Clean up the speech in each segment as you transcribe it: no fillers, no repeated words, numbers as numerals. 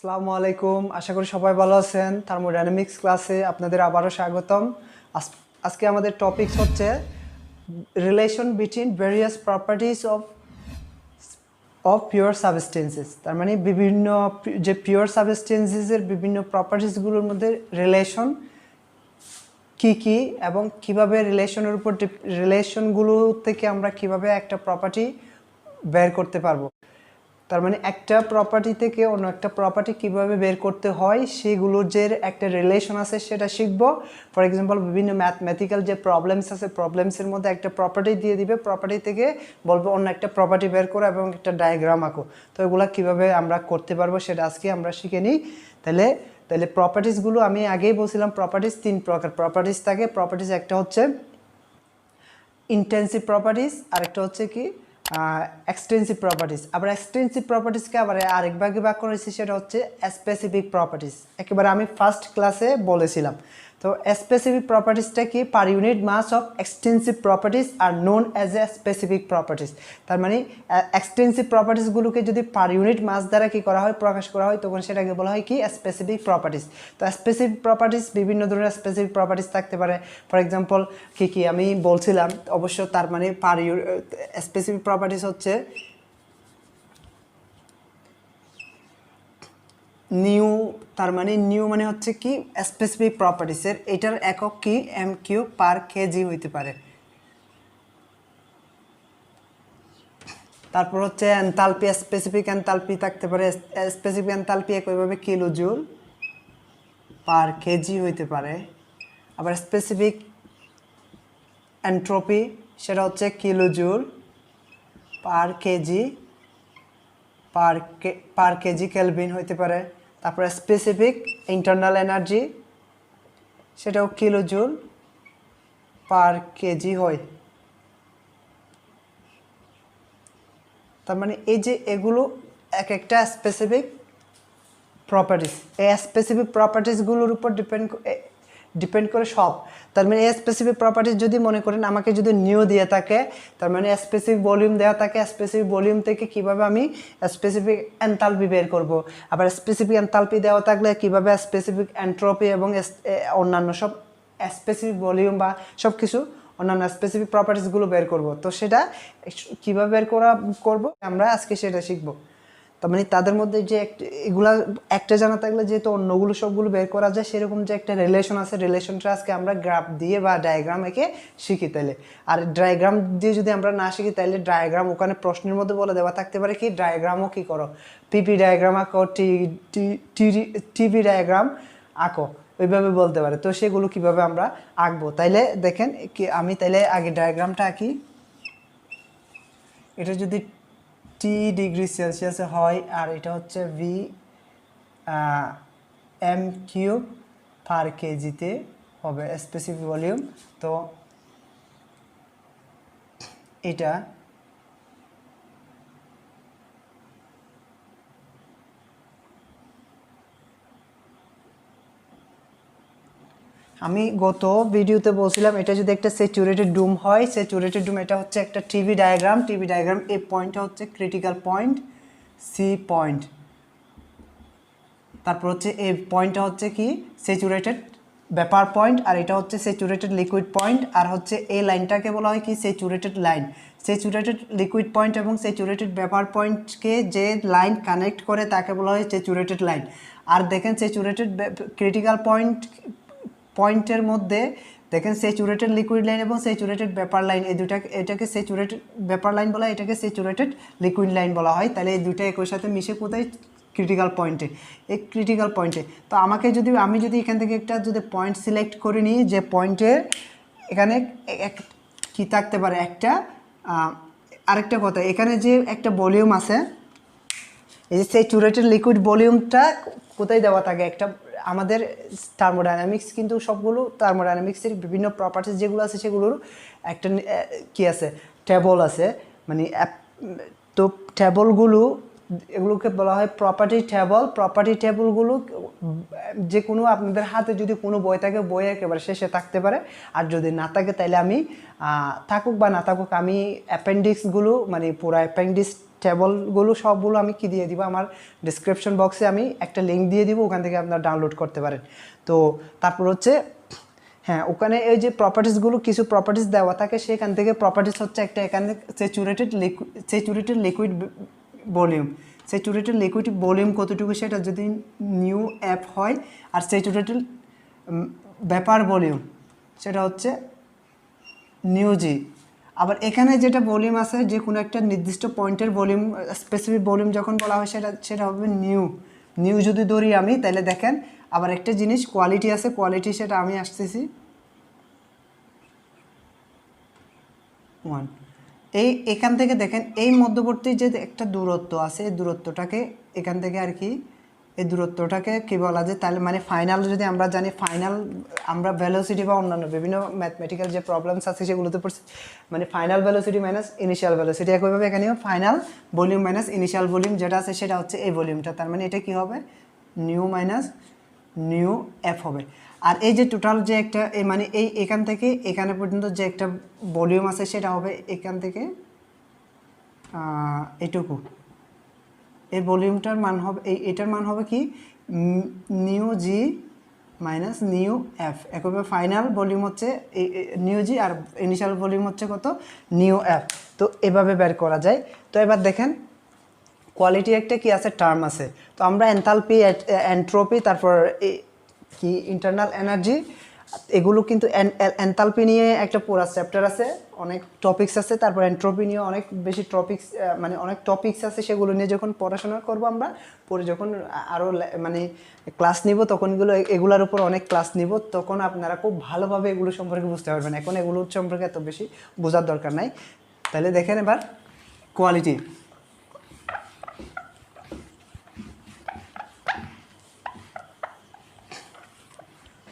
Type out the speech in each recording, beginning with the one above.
আসসালামু আলাইকুম, আশা করি সবাই ভালো আছেন। থার্মোডাইনামিক্স ক্লাসে আপনাদের আবারও স্বাগতম। আজকে আমাদের টপিকস হচ্ছে relation between various properties of pure substances. তার মানে বিভিন্ন যে পিওর সাবস্টেন্সেসের বিভিন্ন প্রপার্টিসগুলোর মধ্যে রিলেশন কি কি এবং কিভাবে রিলেশনের উপর রিলেশনগুলো থেকে আমরা কিভাবে একটা প্রপার্টি বের করতে পারবো। তার মানে একটা প্রপার্টি থেকে অন্য একটা প্রপার্টি কিভাবে বের করতে হয় সেগুলোর যে একটা রিলেশন আছে সেটা শিখবো। ফর এক্সাম্পল বিভিন্ন ম্যাথমেটিক্যাল যে প্রবলেমস আছে, প্রবলেমসের মধ্যে একটা প্রপার্টি দিয়ে দিবে, প্রপার্টি থেকে বলবো অন্য একটা প্রপার্টি বের করো এবং একটা ডায়াগ্রাম আঁকো। তো এগুলো কিভাবে আমরা করতে পারবো সেটা আজকে আমরা শিখে নিই। তাহলে প্রপার্টিসগুলো আমি আগেই বলছিলাম, প্রপার্টিস তিন প্রকার প্রপার্টিস থাকে। প্রপার্টিস একটা হচ্ছে ইন্টেন্সিভ প্রপার্টিস, আরেকটা হচ্ছে কি এক্সটেন্সিভ প্রপার্টিস। আবার এক্সটেন্সিভ প্রপার্টিসকে আবার আরেক ভাগে ভাগ করেছি, সেটা হচ্ছে স্পেসিফিক প্রপার্টিস। একেবারে আমি ফার্স্ট ক্লাসে বলেছিলাম। তো স্পেসিফিক প্রপার্টিসটা কি? Per unit mass of extensive properties are known as a specific properties. তার মানে এক্সটেন্সিভ প্রপার্টিসগুলোকে যদি পার ইউনিট মাস দ্বারা কি করা হয়, প্রকাশ করা হয়, তখন সেটাকে বলা হয় কি স্পেসিফিক প্রপার্টিস। তো স্পেসিফিক প্রপার্টিস বিভিন্ন ধরনের স্পেসিফিক প্রপার্টিস থাকতে পারে। ফর এক্সাম্পল কি আমি বলছিলাম, অবশ্য তার মানে স্পেসিফিক প্রপার্টিস হচ্ছে নিউ। তার মানে নিউ মানে হচ্ছে কি স্পেসিফিক প্রপার্টিসের এটার একক কি এম কিউ পার কেজি হইতে পারে। তারপর হচ্ছে এনথালপি, স্পেসিফিক এনথালপি থাকতে পারে। স্পেসিফিক এনথালপি একইভাবে কিলো জুল পার কেজি হইতে পারে। আবার স্পেসিফিক এন্ট্রপি সেটা হচ্ছে কিলো জুল পার কেজি পার কেজি কেলভিন হইতে পারে। তারপরে স্পেসিফিক ইন্টারনাল এনার্জি সেটাও কিলো জুল পার কেজি হয়। তার মানে এই যে এগুলো এক একটা স্পেসিফিক প্রপার্টিস, এই স্পেসিফিক প্রপার্টিসগুলোর উপর ডিপেন্ড করে সব। তার মানে এই স্পেসিফিক প্রপার্টিস যদি মনে করেন আমাকে যদি নিউ দিয়ে থাকে, তার মানে স্পেসিফিক ভলিউম দেওয়া থাকে, স্পেসিফিক ভলিউম থেকে কিভাবে আমি স্পেসিফিক এনথালপি বের করব। আবার স্পেসিফিক এনথালপি দেওয়া থাকলে কিভাবে স্পেসিফিক এন্ট্রপি এবং অন্যান্য সব স্পেসিফিক ভলিউম বা সব কিছু অন্যান্য স্পেসিফিক প্রপার্টিসগুলো বের করব। তো সেটা কীভাবে বের করব আমরা আজকে সেটা শিখব। তার মানে তাদের মধ্যে যে এগুলা একটা জানা থাকলে যেহেতু অন্যগুলো সবগুলো বের করা যায়, সেরকম যে একটা রিলেশন আছে, রিলেশনটা আজকে আমরা গ্রাফ দিয়ে বা ডায়াগ্রাম এঁকে শিখি। তাইলে আর ডায়াগ্রাম দিয়ে যদি আমরা না শিখি তাহলে ডায়াগ্রাম ওখানে প্রশ্নের মধ্যে বলে দেওয়া থাকতে পারে কি ডায়াগ্রামও কি করো, পিপি ডায়াগ্রাম আঁকো, টিভি ডায়াগ্রাম আঁকো, ওইভাবে বলতে পারে। তো সেগুলো কিভাবে আমরা আঁকবো, তাইলে দেখেন কি আমি তাইলে আগে ডায়াগ্রামটা আঁকি। এটা যদি টি ডিগ্রি সেলসিয়াসে হয় আর এটা হচ্ছে ভি এম কিউব পার কেজিতে হবে স্পেসিফিক ভলিউম। তো এটা আমি গত ভিডিওতে বলছিলাম এটা যদি একটা স্যাচুরেটেড ডুম হয়, স্যাচুরেটেড ডুম এটা হচ্ছে একটা টিভি ডায়াগ্রাম। এই পয়েন্টটা হচ্ছে ক্রিটিক্যাল পয়েন্ট, সি পয়েন্ট। তারপর হচ্ছে এই পয়েন্টটা হচ্ছে কি স্যাচুরেটেড ভেপার পয়েন্ট, আর এটা হচ্ছে স্যাচুরেটেড লিকুইড পয়েন্ট। আর হচ্ছে এই লাইনটাকে বলা হয় কি saturated line. Saturated liquid point এবং স্যাচুরেটেড ভেপার পয়েন্টকে যে লাইন কানেক্ট করে তাকে বলা হয় স্যাচুরেটেড লাইন। আর দেখেন স্যাচুরেটেড ক্রিটিক্যাল পয়েন্টের মধ্যে দেখেন স্যাচুরেটেড লিকুইড লাইন এবং স্যাচুরেটেড ভেপার লাইন, এই দুটা এটাকে স্যাচুরেটেড ভেপার লাইন বলা হয়, এটাকে স্যাচুরেটেড লিকুইড লাইন বলা হয়। তাহলে এই দুটো একই সাথে মিশে কোথায় ক্রিটিক্যাল পয়েন্টে, এই ক্রিটিক্যাল পয়েন্টে। তো আমি যদি এখান থেকে একটা যদি পয়েন্ট সিলেক্ট করে নিই, যে পয়েন্টের এখানে কি থাকতে পারে একটা আরেকটা কথা, এখানে যে একটা ভলিউম আছে, এই যে স্যাচুরেটেড লিকুইড ভলিউমটা কোথায় দেওয়া থাকে, একটা আমাদের থার্মোডাইনামিক্স কিন্তু সবগুলো থার্মোডাইনামিক্সের বিভিন্ন প্রপার্টিস যেগুলো আছে সেগুলোর একটা কি আছে টেবল আছে, মানে তো টেবলগুলো এগুলোকে বলা হয় প্রপার্টি টেবল। প্রপার্টি টেবলগুলো যে কোনো আপনাদের হাতে যদি কোনো বই থাকে, বই একেবারে শেষে থাকতে পারে, আর যদি না থাকে তাহলে আমি থাকুক বা না থাকুক আমি অ্যাপেন্ডিক্সগুলো মানে পুরো অ্যাপেন্ডিক্স টেবলগুলো সবগুলো আমি কি দিয়ে দিব, আমার ডিসক্রিপশন বক্সে আমি একটা লিঙ্ক দিয়ে দিব, ওখান থেকে আপনারা ডাউনলোড করতে পারেন। তো তারপর হচ্ছে হ্যাঁ, ওখানে এই যে প্রপার্টিসগুলো কিছু প্রপার্টিস দেওয়া থাকে, সেখান থেকে প্রপার্টিস হচ্ছে একটা এখানে saturated liquid volume. Saturated liquid volume কতটুকু সেটা যদি নিউ অ্যাপ হয়, আর স্যাচুরেটেড ভেপার ভলিউম সেটা হচ্ছে নিউ জি। আবার এখানে যেটা ভলিউম আছে, যে কোনো একটা নির্দিষ্ট পয়েন্টের ভলিউম, স্পেসিফিক ভলিউম যখন বলা হয় সেটা হবে নিউ যদি ধরি আমি, তাহলে দেখেন আবার একটা জিনিস কোয়ালিটি আছে, কোয়ালিটি সেটা আমি আসতেছি 1। এখান থেকে দেখেন এই মধ্যবর্তী যে একটা দূরত্ব আছে, এই দূরত্বটাকে এখান থেকে আর কি, এই দূরত্বটাকে কী বলা যায়, তাহলে মানে ফাইনাল যদি আমরা জানি, ফাইনাল আমরা ভেলোসিটি বা অন্যান্য বিভিন্ন ম্যাথমেটিক্যাল যে প্রবলেমস আছে সেগুলোতে পড়ছি, মানে final velocity minus initial velocity. একইভাবে এখানেও final volume minus initial volume যেটা আছে সেটা হচ্ছে এই ভলিউমটা, তার মানে এটা কী হবে, নিউ মাইনাস নিউ এফ হবে। আর এই যে টোটাল যে একটা মানে এখান থেকে এখানে পর্যন্ত যে একটা ভলিউম আছে সেটা হবে এখান থেকে এটুকু, এই ভলিউমটার মান হবে এটার মান হবে কি, new G minus nu F. একইভাবে ফাইনাল ভলিউম হচ্ছে নিউ জি, আর ইনিশিয়াল ভলিউম হচ্ছে কত, নিউ এফ। তো এভাবে বের করা যায়। তো এবার দেখেন কোয়ালিটি একটা কি আছে, টার্ম আছে। তো আমরা এনথালপি, এন্ট্রপি, তারপর কি ইন্টারনাল এনার্জি, এগুলো কিন্তু এনথালপি নিয়ে একটা পুরো চ্যাপ্টার আছে, অনেক টপিকস আছে। তারপর এন্ট্রপি নিয়ে অনেক বেশি টপিকস, মানে অনেক টপিকস আছে, সেগুলো নিয়ে যখন পড়াশোনা করব আমরা, পরে যখন আরও মানে ক্লাস নিব, তখন এগুলোর উপর অনেক ক্লাস নিব, তখন আপনারা খুব ভালোভাবে এগুলো সম্পর্কে বুঝতে পারবেন। এখন এগুলোর সম্পর্কে এত বেশি বোঝার দরকার নাই। তাহলে দেখেন এবার কোয়ালিটি।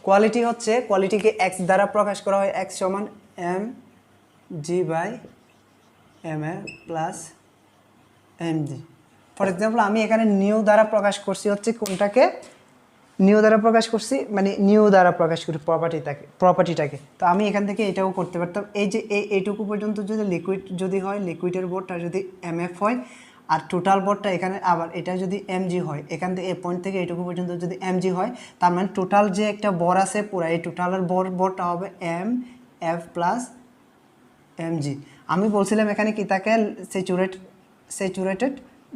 কোয়ালিটি হচ্ছে, কোয়ালিটিকে এক্স দ্বারা প্রকাশ করা হয়, এক্স সমান m g by m a plus m g. For example আমি এখানে নিউ দ্বারা প্রকাশ করছি হচ্ছে কোনটাকে, নিউ দ্বারা প্রকাশ করছি, মানে নিউ দ্বারা প্রকাশ করি প্রপার্টিটাকে। তো আমি এখান থেকে এটাও করতে পারতাম, এই যে এইটুকু পর্যন্ত যদি লিকুইড যদি হয়, লিকুইডের বোর্ডটা যদি এম এফ হয়, আর টোটাল বোর্ডটা এখানে আবার এটা যদি এমজি হয়, এখান থেকে এই পয়েন্ট থেকে এইটুকু পর্যন্ত যদি এমজি হয়, তার মানে টোটাল যে একটা বর আছে পুরো, এই টোটালের বরটা হবে এম এফ প্লাস এমজি। আমি বলছিলাম এখানে কি থাকে, স্যাচুরেটেড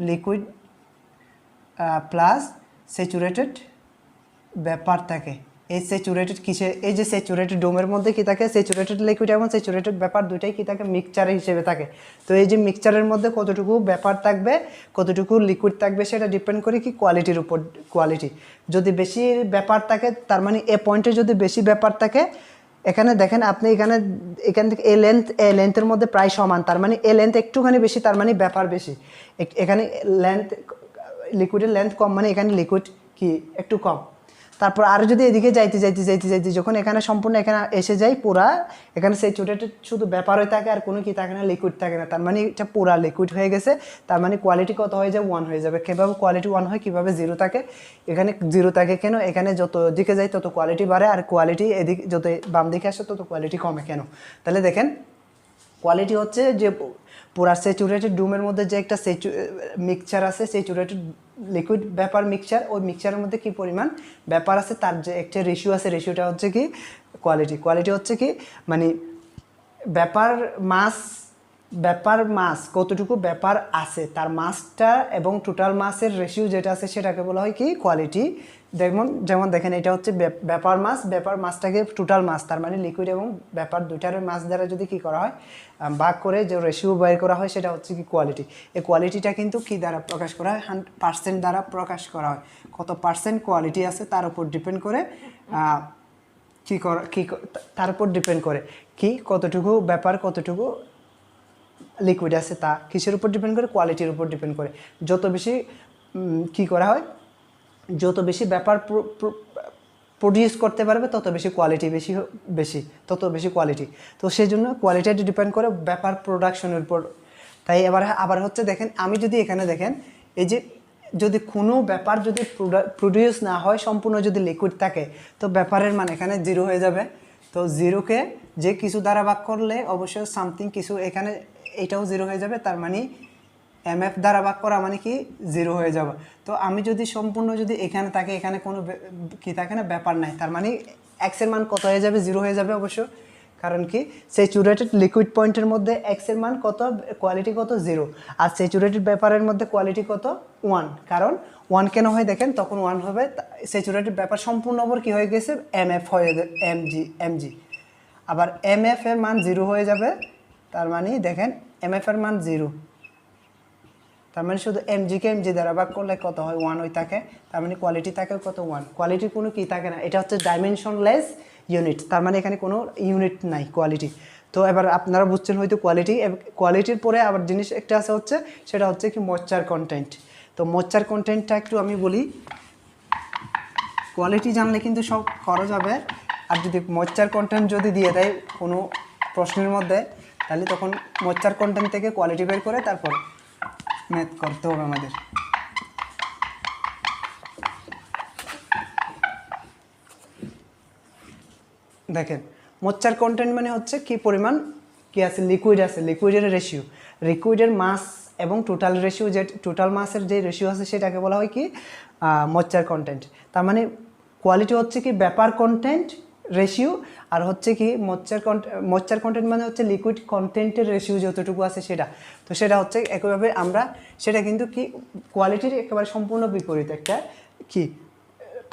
লিকুইড প্লাস স্যাচুরেটেড ব্যাপার থাকে। এই স্যাচুরেটেড কিসে, এই যে স্যাচুরেটেড ডোমের মধ্যে কি থাকে, স্যাচুরেটেড লিকুইড এবং স্যাচুরেটেড ব্যাপার দুইটাই কি থাকে, মিক্সচারের হিসেবে থাকে। তো এই যে মিক্সচারের মধ্যে কতটুকু ব্যাপার থাকবে, কতটুকু লিকুইড থাকবে, সেটা ডিপেন্ড করে কি কোয়ালিটির উপর। কোয়ালিটি যদি বেশি ব্যাপার থাকে, তার মানে এ পয়েন্টে যদি বেশি ব্যাপার থাকে, এখানে দেখেন আপনি এখান থেকে এ লেন্থের মধ্যে প্রায় সমান, তার মানে এ লেন্থ একটুখানি বেশি, তার মানে ব্যাপার বেশি। এখানে লেন্থ, লিকুইডের লেন্থ কম, মানে এখানে লিকুইড কি একটু কম। তারপর আরও যদি এদিকে যাইতে যখন এখানে সম্পূর্ণ এখানে এসে যায় পুরা, এখানে স্যাচুরেটেড শুধু ব্যাপার হয়ে থাকে, আর কোনো কি থাকে না, লিকুইড থাকে না, তার মানে এটা পুরা লিকুইড হয়ে গেছে। তার মানে কোয়ালিটি কত হয়ে যায়, 1 হয়ে যাবে। কীভাবে কোয়ালিটি 1 হয়, কীভাবে 0 থাকে, এখানে 0 থাকে কেন, এখানে যত দিকে যায় তত কোয়ালিটি বাড়ে, আর কোয়ালিটি এদিকে যত বাম দিকে আসে তত কোয়ালিটি কমে কেন। তাহলে দেখেন কোয়ালিটি হচ্ছে যে পুরা স্যাচুরেটেড ডোমের মধ্যে যে একটা মিক্সচার আছে, স্যাচুরেটেড লিকুইড ব্যাপার মিক্সচার, ওই মিক্সচারের মধ্যে কি পরিমাণ ব্যাপার আছে তার যে একটা রেশিও আছে, রেশিওটা হচ্ছে কি কোয়ালিটি। কোয়ালিটি হচ্ছে কি মানে ব্যাপার মাস কতটুকু ব্যাপার আছে, তার মাসটা এবং টোটাল মাসের রেশিও যেটা আছে সেটাকে বলা হয় কি কোয়ালিটি। যেমন দেখেন এটা হচ্ছে ব্যাপার মাসটাকে টোটাল মাস, তার মানে লিকুইড এবং ব্যাপার দুইটার মাস দ্বারা যদি কি করা হয়, ভাগ করে যে রেশিও বের করা হয়, সেটা হচ্ছে কি কোয়ালিটি। এই কোয়ালিটিটা কিন্তু কি দ্বারা প্রকাশ করা হয়, 100% দ্বারা প্রকাশ করা হয়। কত পার্সেন্ট কোয়ালিটি আছে তার উপর ডিপেন্ড করে তার উপর ডিপেন্ড করে কি কতটুকু ব্যাপার, কতটুকু লিকুইড আছে, তা কিসের উপর ডিপেন্ড করে, কোয়ালিটির উপর ডিপেন্ড করে। যত বেশি কি করা হয়, যত বেশি ব্যাপার প্রডিউস করতে পারবে, তত বেশি কোয়ালিটি তত বেশি কোয়ালিটি। তো সেই জন্য কোয়ালিটি ডিপেন্ড করে ব্যাপার প্রোডাকশনের উপর। তাই আবার হচ্ছে দেখেন, আমি যদি এখানে দেখেন এই যে যদি কোনো ব্যাপার যদি প্রডিউস না হয়, সম্পূর্ণ যদি লিকুইড থাকে, তো ব্যাপারের মান এখানে 0 হয়ে যাবে। তো 0কে যে কিছু দ্বারা ভাগ করলে অবশ্যই সামথিং কিছু, এখানে এটাও 0 হয়ে যাবে, তার মানে MF দ্বারা ভাগ করা মানে কি 0 হয়ে যাবে। তো আমি যদি সম্পূর্ণ যদি এখানে থাকে, এখানে কোনো কি থাকে না, ব্যাপার নাই, তার মানে এক্সের মান কত হয়ে যাবে, 0 হয়ে যাবে অবশ্য। কারণ কি স্যাচুরেটেড লিকুইড পয়েন্টের মধ্যে এক্সের মান কত, কোয়ালিটি কত 0, আর স্যাচুরেটেড ব্যাপারের মধ্যে কোয়ালিটি কত 1। কারণ 1 কেন হয় দেখেন, তখন 1 হবে স্যাচুরেটেড ব্যাপার সম্পূর্ণ ওপর কী হয়ে গেছে, MF হয়ে এমজি। আবার MF এর মান 0 হয়ে যাবে, তার মানে দেখেন MF এর মান 0, তার মানে শুধু এমজিকে এমজি দ্বারা ভাগ করলে কত হয়, 1 হয়ে থাকে, তার মানে কোয়ালিটি থাকে কত 1। কোয়ালিটির কোনো কি থাকে না, এটা হচ্ছে ডাইমেনশনলেস ইউনিট, তার মানে এখানে কোনো ইউনিট নাই কোয়ালিটি। তো এবার আপনারা বুঝছেন হয়তো কোয়ালিটির পরে আবার জিনিস একটা আছে হচ্ছে, সেটা হচ্ছে কি ময়েশ্চার কন্টেন্ট। তো ময়েশ্চার কন্টেন্টটা একটু আমি বলি, কোয়ালিটি জানলে কিন্তু সব করা যাবে, আর যদি ময়েশ্চার কন্টেন্ট যদি দিয়ে দেয় কোনো প্রশ্নের মধ্যে, তাহলে তখন ময়েশ্চার কন্টেন্ট থেকে কোয়ালিটি বের করে তারপর ম্যাথ করতে হবে আমাদের। দেখেন ময়েশ্চার কন্টেন্ট মানে হচ্ছে কি পরিমাণ কি আছে, লিকুইড আছে, লিকুইডের রেশিও, লিকুইডের মাস এবং টোটাল রেশিও, যে টোটাল মাসের যে রেশিও আছে সেটাকে বলা হয় কি ময়েশ্চার কন্টেন্ট। তার মানে কোয়ালিটি হচ্ছে কি ব্যাপার কন্টেন্ট রেশিও, আর হচ্ছে কি ময়েশ্চার কন্টেন্ট মানে হচ্ছে লিকুইড কন্টেন্টের রেশিও যতটুকু আছে সেটা। তো সেটা হচ্ছে একইভাবে আমরা সেটা কিন্তু কি কোয়ালিটির একেবারে সম্পূর্ণ বিপরীত একটা কি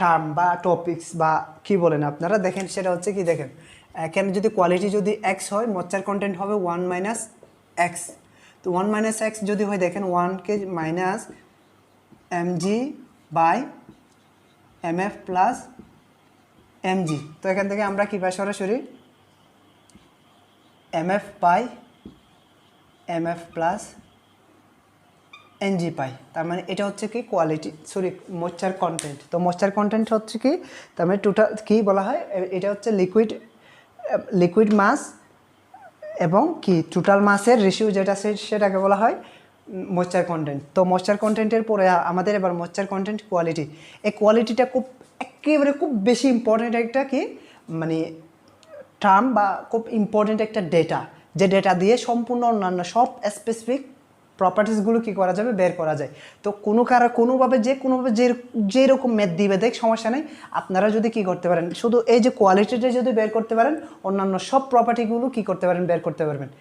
টার্ম বা টপিকস বা কি বলেন আপনারা। দেখেন সেটা হচ্ছে কি, দেখেন এখানে যদি কোয়ালিটি যদি এক্স হয়, ময়েশ্চার কন্টেন্ট হবে 1 মাইনাস এক্স। তো 1 মাইনাস এক্স যদি হয়, দেখেন 1কে minus mg by MF plus mg. তো এখান থেকে আমরা কী পাই, সরাসরি MF by MF plus ng পাই। তার মানে এটা হচ্ছে কি কোয়ালিটি, ময়েশ্চার কন্টেন্ট। তো ময়েশ্চার কন্টেন্ট হচ্ছে কি, তার মানে টোটাল কী বলা হয়, এটা হচ্ছে লিকুইড মাস এবং কি টোটাল মাসের রেশিও যেটা সেটাকে বলা হয় ময়েশ্চার কন্টেন্ট। তো ময়েশ্চার কন্টেন্টের পরে আমাদের এবার ময়েশ্চার কন্টেন্ট কোয়ালিটি। এই কোয়ালিটিটা একেবারে খুব বেশি ইম্পর্টেন্ট একটা কি মানে টার্ম বা খুব ইম্পর্টেন্ট একটা ডেটা, যে ডেটা দিয়ে সম্পূর্ণ অন্যান্য সব স্পেসিফিক প্রপার্টিসগুলো কী করা যাবে, বের করা যায়। তো কোনোভাবে যেরকম ম্যাথ দিবে দেখ সমস্যা নেই, আপনারা যদি কী করতে পারেন, শুধু এই যে কোয়ালিটিটা যদি বের করতে পারেন, অন্যান্য সব প্রপার্টিগুলো কী করতে পারেন, বের করতে পারবেন।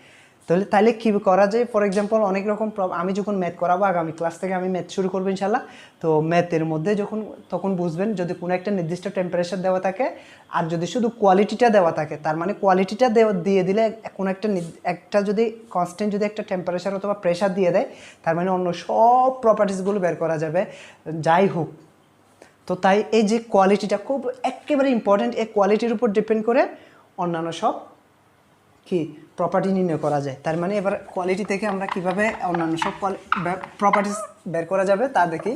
তাহলে কী করা যায়, ফর এক্সাম্পল অনেক রকম আমি যখন ম্যাথ করাবো, আগামী ক্লাস থেকে আমি ম্যাথ শুরু করবো ইনশাল্লাহ। তো ম্যাথের মধ্যে তখন বুঝবেন, যদি কোনো একটা নির্দিষ্ট টেম্পারেচার দেওয়া থাকে, আর যদি শুধু কোয়ালিটিটা দেওয়া থাকে, তার মানে কোয়ালিটিটা দিয়ে দিলে কোনো একটা যদি কনস্ট্যান্ট যদি একটা টেম্পারেচার অথবা প্রেশার দিয়ে দেয়, তার মানে অন্য সব প্রপার্টিসগুলো বের করা যাবে যাই হোক। তো তাই এই যে কোয়ালিটিটা খুব একেবারে ইম্পর্ট্যান্ট, এই কোয়ালিটির উপর ডিপেন্ড করে অন্যান্য সব কি প্রপার্টি নির্ণয় করা যায়। তার মানে এবার কোয়ালিটি থেকে আমরা কিভাবে অন্যান্য সব প্রপার্টিস বের করা যাবে তা দেখি।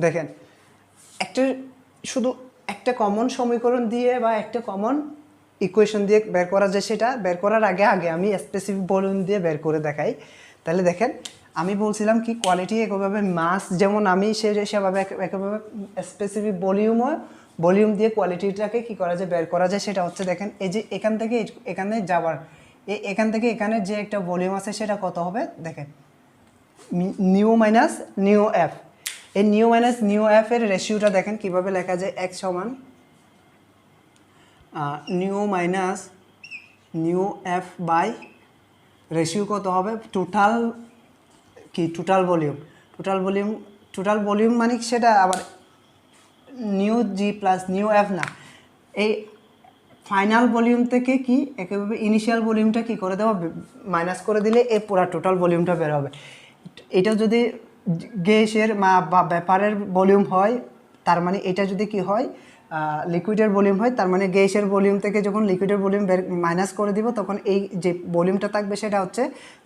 দেখেন শুধু একটা কমন সমীকরণ দিয়ে বা একটা কমন ইকুয়েশন দিয়ে বের করা যায়, সেটা বের করার আগে আমি স্পেসিফিক ভলিউম দিয়ে বের করে দেখাই। তাহলে দেখেন আমি বলছিলাম কি কোয়ালিটি একইভাবে মাস যেমন আমি সেভাবে একইভাবে স্পেসিফিক ভলিউম দিয়ে কোয়ালিটিটাকে কী করা যায়, বের করা যায়। সেটা হচ্ছে দেখেন এই যে এখান থেকে এখানে যাওয়ার এখান থেকে এখানে যে একটা ভলিউম আছে সেটা কত হবে, দেখেন নিউ মাইনাস নিউ এফ। এই নিউ মাইনাস নিউ এফ এর রেশিওটা দেখেন কিভাবে লেখা যায়, এক সমান nu minus nu f by ratio কত হবে, টোটাল ভলিউম মানে সেটা আবার nu g plus nu f না, এই ফাইনাল ভলিউম থেকে কি একেবারে ইনিশিয়াল ভলিউমটা কি করে দেওয়া, মাইনাস করে দিলে এই পুরো টোটাল ভলিউমটা বের হবে। এটা যদি গ্যাসের বা ব্যাপারের ভলিউম হয়, তার মানে এটা যদি কি হয় লিকুইডের ভলিউম হয়, তার মানে গ্যাসের ভলিউম থেকে যখন লিকুইডের ভলিউম মাইনাস করে দিব, তখন এই যে ভলিউমটা থাকবে সেটা হচ্ছে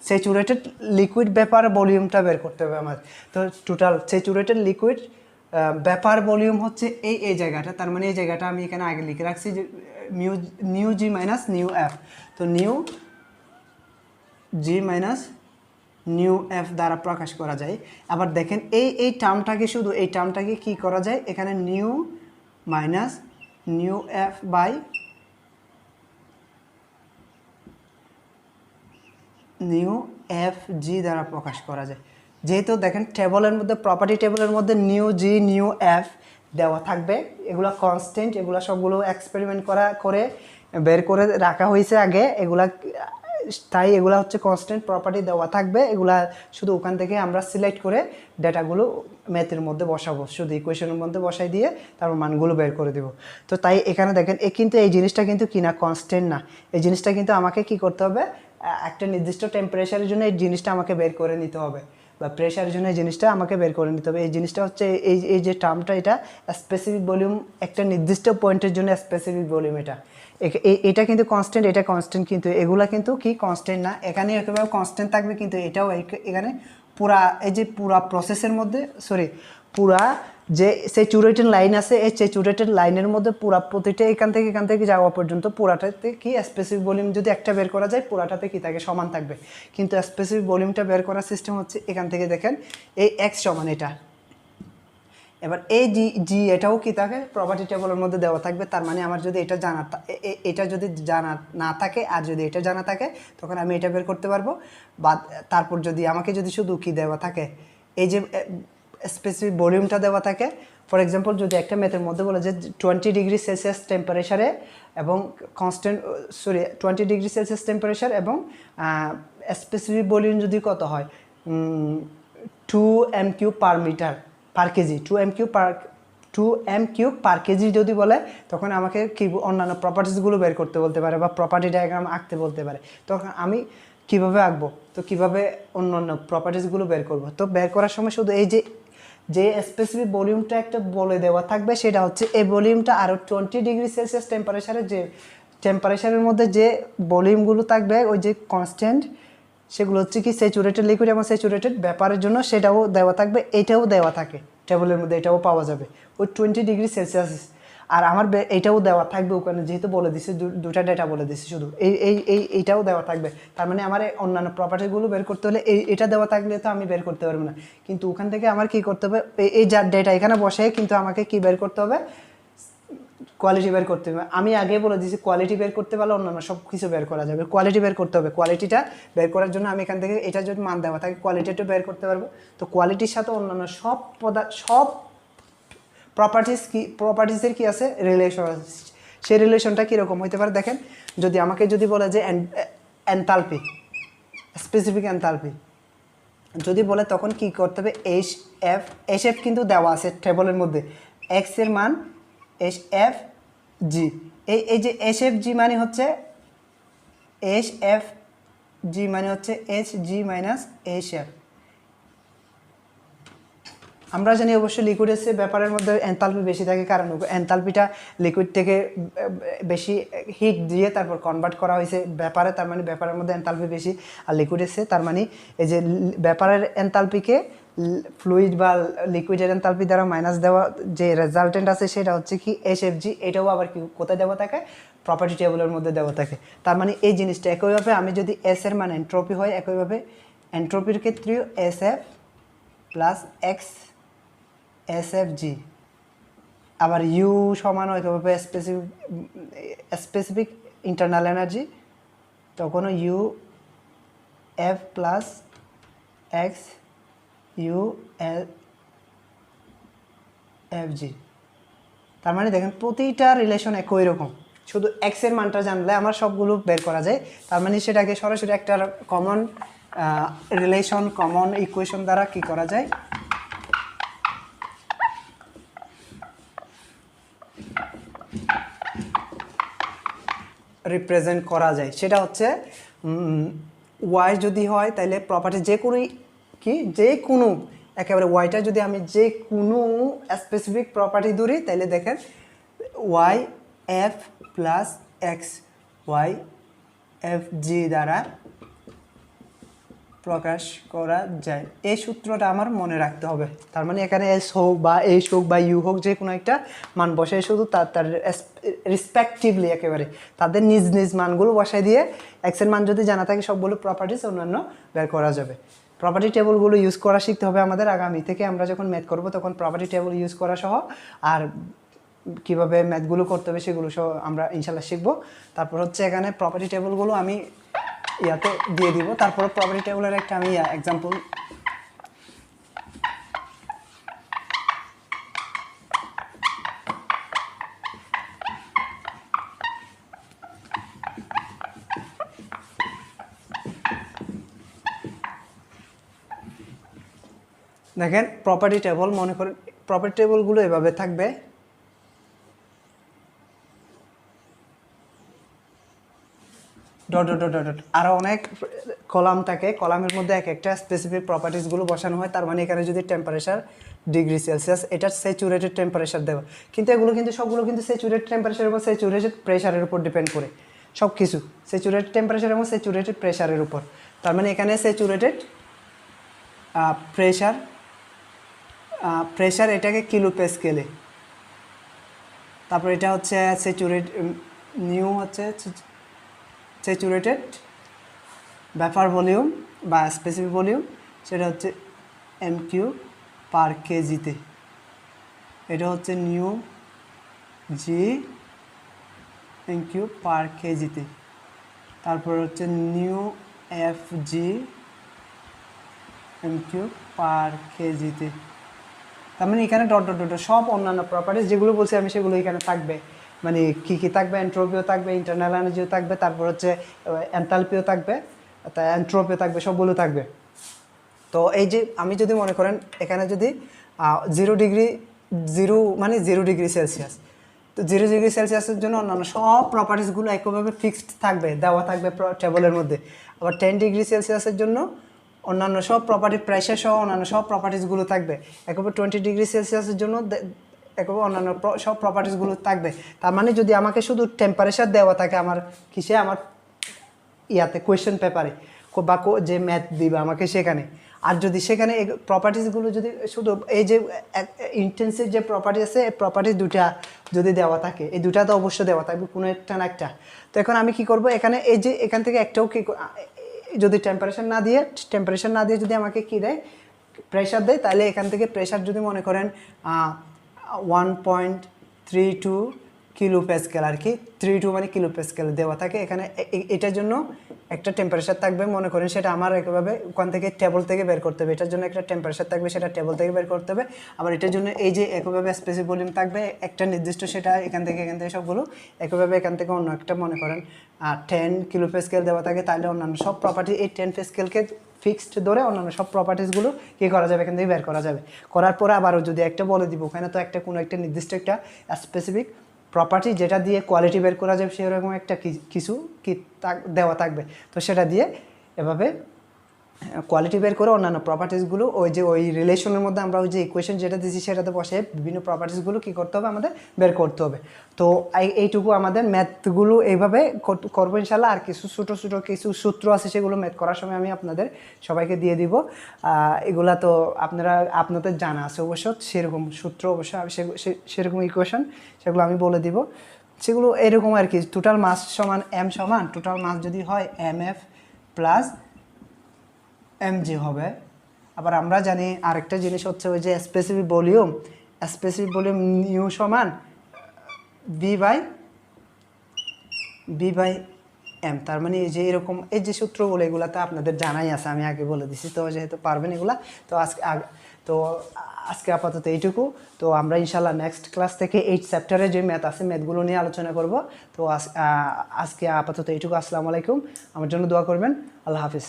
স্যাচুরেটেড লিকুইড ব্যাপার ভলিউমটা বের করতে হবে আমার। তো টোটাল স্যাচুরেটেড লিকুইড ব্যাপার ভলিউম হচ্ছে এই জায়গাটা, তার মানে এই জায়গাটা আমি এখানে আগে লিখে রাখছি যে new G minus nu F. তো new G minus nu F দ্বারা প্রকাশ করা যায়। আবার দেখেন এই টার্মটাকে, শুধু এই টার্মটাকে কি করা যায়, এখানে nu minus nu f by nu f g দ্বারা প্রকাশ করা যায়। যেহেতু দেখেন টেবলের মধ্যে, প্রপার্টি টেবলের মধ্যে নিউ জি নিউ এফ দেওয়া থাকবে, এগুলো কনস্ট্যান্ট, এগুলো সবগুলো এক্সপেরিমেন্ট করে বের করে রাখা হয়েছে আগে, এগুলা তাই এগুলা হচ্ছে কনস্ট্যান্ট প্রপার্টি দেওয়া থাকবে। এগুলা শুধু ওখান থেকে আমরা সিলেক্ট করে ডেটাগুলো ম্যাথের মধ্যে বসাবো, শুধু ইকুয়েশনের মধ্যে বসাই দিয়ে তারপর মানগুলো বের করে দেবো। তো তাই এখানে দেখেন কিন্তু এই জিনিসটা কিন্তু কিনা কনস্ট্যান্ট না, এই জিনিসটা কিন্তু আমাকে কি করতে হবে, একটা নির্দিষ্ট টেম্পারেচারের জন্য এই জিনিসটা আমাকে বের করে নিতে হবে, বা প্রেশারের জন্য এই জিনিসটা আমাকে বের করে নিতে হবে। এই জিনিসটা হচ্ছে এই যে টার্মটা, এটা স্পেসিফিক ভলিউম, একটা নির্দিষ্ট পয়েন্টের জন্য স্পেসিফিক ভলিউম, এটা কিন্তু কনস্ট্যান্ট, এটা কনস্ট্যান্ট, কিন্তু এগুলা কিন্তু কি কনস্ট্যান্ট না। এখানে একেবারে কনস্ট্যান্ট থাকবে, কিন্তু এটাও এখানে পুরা এই যে পুরা প্রসেসের মধ্যে, সরি পুরা যে স্যাচুরেটেড লাইন আছে, এই স্যাচুরেটেড লাইনের মধ্যে পুরা প্রতিটা এখান থেকে যাওয়া পর্যন্ত পুরাটাতে কি স্পেসিফিক ভলিউম যদি একটা বের করা যায়, পুরাটাতে কি থাকে, সমান থাকবে। কিন্তু স্পেসিফিক ভলিউমটা বের করার সিস্টেম হচ্ছে এখান থেকে দেখেন এই এক্স সমান এটা। এবার এই জি এটাও কি থাকে, প্রপার্টি টেবলের মধ্যে দেওয়া থাকবে। তার মানে আমার যদি এটা এটা যদি জানা না থাকে, আর যদি এটা জানা থাকে, তখন আমি এটা বের করতে পারবো। বা তারপর যদি আমাকে যদি শুধু কি দেওয়া থাকে, এই যে স্পেসিফিক ভলিউমটা দেওয়া থাকে, ফর এক্সাম্পল যদি একটা ম্যাথের মধ্যে বলে যে 20 ডিগ্রি সেলসিয়াস টেম্পারেচারে এবং constant, sorry 20 degree Celsius temperature এবং স্পেসিফিক ভলিউম যদি কত হয়, 2 m³ per metre per kg, 2 m³ per kg যদি বলে, তখন আমাকে কি অন্যান্য প্রপার্টিসগুলো বের করতে বলতে পারে, বা প্রপার্টি ডায়াগ্রাম আঁকতে বলতে পারে। তখন আমি কিভাবে আঁকবো, তো কিভাবে অন্যান্য প্রপার্টিসগুলো বের করব। তো বের করার সময় শুধু এই যে স্পেসিফিক ভলিউমটা একটা বলে দেওয়া থাকবে, সেটা হচ্ছে এই ভলিউমটা আরও 20 ডিগ্রি সেলসিয়াস টেম্পারেচারের মধ্যে যে ভলিউমগুলো থাকবে, ওই যে কনস্ট্যান্ট, সেগুলো হচ্ছে কি স্যাচুরেটেড লিকুইড এবং স্যাচুরেটেড ব্যাপারের জন্য, সেটাও দেওয়া থাকবে, এটাও দেওয়া থাকে টেবলের মধ্যে, এটাও পাওয়া যাবে ওই 20 ডিগ্রি সেলসিয়াস। আর আমার এটাও দেওয়া থাকবে ওখানে, যেহেতু বলে দিছে দুটা ডেটা বলে দিছে, শুধু এইটাও দেওয়া থাকবে। তার মানে আমার অন্যান্য প্রপার্টিগুলো বের করতে হলে এটা দেওয়া থাকলে তো আমি বের করতে পারবো না। কিন্তু ওখান থেকে আমার কি করতে হবে, এই যার ডেটা এখানে বসে, কিন্তু আমাকে কি বের করতে হবে, কোয়ালিটি বের করতে হবে। আমি আগে বলে দিয়েছি কোয়ালিটি বের করতে পারলে অন্যান্য সব কিছু বের করা যাবে। কোয়ালিটি বের করতে হবে, কোয়ালিটিটা বের করার জন্য আমি এখান থেকে এটা যদি মান দেওয়া থাকে, কোয়ালিটিটা বের করতে পারবো। তো কোয়ালিটির সাথে অন্যান্য সব প্রপার্টিসের কি আছে, রিলেশন আছে। সেই রিলেশনটা কীরকম হইতে পারে দেখেন, আমাকে যদি বলে যে এনথালপি, স্পেসিফিক এনথালপি যদি বলে, তখন কি করতে হবে, এইচ এফ কিন্তু দেওয়া আছে টেবলের মধ্যে, এক্স এর মান এইচ এফ জি। এই যে এইচ এফ জি মানে হচ্ছে H G minus H F. আমরা জানি অবশ্যই লিকুইডের ব্যাপারের মধ্যে এনথালপি বেশি থাকে, কারণ এনথালপিটা লিকুইড থেকে বেশি হিট দিয়ে তারপর কনভার্ট করা হয়েছে ব্যাপারে, তার মানে ব্যাপারের মধ্যে এনথালপি বেশি। আর লিকুইডের তার মানে এই যে ব্যাপারের এনথালপিকে ফ্লুইড বা লিকুইডের এনথালপি দ্বারা মাইনাস দেওয়া যে রেজাল্টেন্ট আছে, সেটা হচ্ছে কি HFG। এটাও আবার কি কোথায় দেওয়া থাকে, প্রপার্টি টেবলের মধ্যে দেওয়া থাকে। তার মানে এই জিনিসটা একইভাবে আমি যদি এস এর মান এন্ট্রপি হয়, একইভাবে এন্ট্রপির ক্ষেত্রেও SF প্লাস এক্স SFG, আবার ইউ সমান একইভাবে স্পেসিফিক ইন্টারনাল এনার্জি, তখনও U F plus X U F G. তার মানে দেখেন প্রতিটা রিলেশন একই রকম, শুধু এক্স এর মানটা জানলে আমার সবগুলো বের করা যায়। তার মানে সেটাকে সরাসরি একটা কমন রিলেশন, কমন ইকুয়েশন দ্বারা কি করা যায়, রিপ্রেজেন্ট করা যায়। সেটা হচ্ছে ওয়াই যদি হয়, তাহলে প্রপার্টি যে কোনো একেবারে ওয়াইটা যদি আমি যে কোনো স্পেসিফিক প্রপার্টি ধরি, তাহলে দেখেন y f plus x y f g দ্বারা প্রকাশ করা যায়। এই সূত্রটা আমার মনে রাখতে হবে। তার মানে এখানে এস হোক বা এইচ হোক বা ইউ হোক, যে কোনো একটা মান বসাই, শুধু তার রেসপেক্টিভলি একেবারে তাদের নিজ নিজ মানগুলো বসাই দিয়ে এক্সের মান যদি জানা থাকে সবগুলো প্রপার্টিস অন্যান্য বের করা যাবে। প্রপার্টি টেবলগুলো ইউজ করা শিখতে হবে আমাদের। আগামী থেকে আমরা যখন ম্যাথ করব তখন প্রপার্টি টেবল ইউজ করা সহ আর কীভাবে ম্যাথগুলো করতে হবে সেগুলো সহ আমরা ইনশাল্লাহ শিখবো। তারপর হচ্ছে এখানে প্রপার্টি টেবলগুলো আমি ইয়াতে দিয়ে দিব। তারপরে প্রপার্টি টেবলের একটা আমি এক্সাম্পল দেখেন। প্রপার্টি টেবল, মনে করেন প্রপার্টি টেবলগুলো এভাবে থাকবে। ডট ডট ডট ডট আরও অনেক কলাম থাকে, কলামের মধ্যে এক একটা স্পেসিফিক প্রপার্টিসগুলো বসানো হয়। তার মানে এখানে যদি টেম্পারেচার ডিগ্রি সেলসিয়াস, এটা স্যাচুরেটেড টেম্পারেচার দেওয়া, কিন্তু এগুলো কিন্তু সবগুলো কিন্তু স্যাচুরেটেড টেম্পারেচারের উপর, স্যাচুরেটেড প্রেশারের উপর ডিপেন্ড করে সব কিছু। স্যাচুরেটেড টেম্পারেচার এবং স্যাচুরেটেড প্রেশারের উপর। তার মানে এখানে স্যাচুরেটেড প্রেশার এটাকে কিলো প্যাসকেলে। তারপর এটা হচ্ছে স্যাচুরেট, নিউ হচ্ছে স্যাচুরেটেড ভ্যাপার ভলিউম বা স্পেসিফিক ভলিউম, সেটা হচ্ছে এমকিউ পার কেজিতে। এটা হচ্ছে নিউ জি এমকিউ পার কেজিতে। তারপর হচ্ছে নিউ এফ জি এমকিউ পার কেজিতে। তার মানে এখানে ডট ডট ডট সব অন্যান্য প্রপার্টিস যেগুলো বলছি আমি সেগুলো এখানে থাকবে। মানে কী কী থাকবে, এন্ট্রপিও থাকবে, ইন্টারনাল এনার্জিও থাকবে, তারপর হচ্ছে এনথালপিও থাকবে, তাই এন্ট্রপিও থাকবে, সবগুলো থাকবে। তো এই যে আমি যদি মনে করেন এখানে যদি 0 ডিগ্রি, 0 মানে 0 ডিগ্রি সেলসিয়াস, তো 0 ডিগ্রি সেলসিয়াসের জন্য অন্যান্য সব প্রপার্টিসগুলো একইভাবে ফিক্সড থাকবে, দেওয়া থাকবে টেবলের মধ্যে। আবার 10 ডিগ্রি সেলসিয়াসের জন্য অন্যান্য সব প্রপার্টি, প্রেশার সহ অন্যান্য সব প্রপার্টিসগুলো থাকবে। একবার 20 ডিগ্রি সেলসিয়াসের জন্য একবার অন্যান্য সব প্রপার্টিসগুলো থাকবে। তার মানে যদি আমাকে শুধু টেম্পারেচার দেওয়া থাকে আমার কিসে, আমার ইয়াতে কোয়েশ্চেন পেপারে বা যে ম্যাথ দিবে আমাকে সেখানে, আর যদি সেখানে প্রপার্টিসগুলো যদি শুধু এই যে ইন্টেন্সিভ যে প্রপার্টি আছে, এই প্রপার্টি দুটা যদি দেওয়া থাকে, এই দুটা তো অবশ্যই দেওয়া থাকবে, কোনো একটা না একটা। তো এখন আমি কি করব, এখানে এই যে এখান থেকে একটাও কি যদি টেম্পারেচার না দিয়ে যদি আমাকে কী দেয়, প্রেশার দেয়, তাহলে এখান থেকে প্রেশার যদি মনে করেন 1.32 কিলো প্যাসকেল আর কি, 32 মানে কিলো প্যাসকেল দেওয়া থাকে এখানে। এটার জন্য একটা টেম্পারেচার থাকবে, মনে করেন সেটা আমার একভাবে ওখান থেকে টেবল থেকে বের করতে হবে। এটার জন্য একটা টেম্পারেচার থাকবে, সেটা টেবল থেকে বের করতে হবে। আবার এটার জন্য এই যে একইভাবে স্পেসিফিক ভলিউম থাকবে একটা নির্দিষ্ট, সেটা এখান থেকে সবগুলো একইভাবে এখান থেকে অন্য একটা মনে করেন 10 কিলো প্যাসকেল দেওয়া থাকে, তাহলে অন্যান্য সব প্রপার্টি এই 10 প্যাসকেলকে ফিক্সড ধরে অন্যান্য সব প্রপার্টিসগুলো কী করা যাবে, এখান থেকে বের করা যাবে। করার পরে আবারও যদি একটা বলে দিব, ওখানে তো একটা কোনো একটা নির্দিষ্ট একটা স্পেসিফিক প্রপার্টি যেটা দিয়ে কোয়ালিটি বের করা যাবে, সেরকম একটা কিছু কি দেওয়া থাকবে। তো সেটা দিয়ে এভাবে কোয়ালিটি বের করে অন্যান্য প্রপার্টিসগুলো ওই রিলেশনের মধ্যে আমরা ওই যে ইকুয়েশন যেটা দিয়েছি সেটাতে বসে বিভিন্ন প্রপার্টিসগুলো কী করতে হবে, আমাদের বের করতে হবে। তো এইটুকু আমাদের ম্যাথগুলো এইভাবে করবো ইনশাল্লাহ। আর কিছু ছোটো ছোটো কিছু সূত্র আছে, সেগুলো ম্যাথ করার সময় আমি আপনাদের সবাইকে দিয়ে দিব। এগুলা তো আপনাদের জানা আছে অবশ্য, সেরকম সূত্র অবশ্য সেরকম ইকুয়েশন সেগুলো আমি বলে দিব। সেগুলো এরকম আর কি, টোটাল মাস সমান এম সমান, টোটাল মাস যদি হয় MF প্লাস mg হবে। আবার আমরা জানি আরেকটা জিনিস হচ্ছে ওই যে স্পেসিফিক ভলিউম নিউ সমান বি বাই এম। তার মানে এই যে এরকম এই যে সূত্রগুলো, এগুলো তো আপনাদের জানাই আছে, আমি আগে বলে দিছি। তো যেহেতু পারবেন এগুলা, তো আজকে আপাতত এইটুকু। তো আমরা ইনশাল্লাহ নেক্সট ক্লাস থেকে 8 চ্যাপ্টারে যে ম্যাথ আছে, ম্যাথগুলো নিয়ে আলোচনা করব। তো আজকে আপাতত এইটুকু। আসসালামু আলাইকুম। আমার জন্য দোয়া করবেন। আল্লাহ হাফিজ।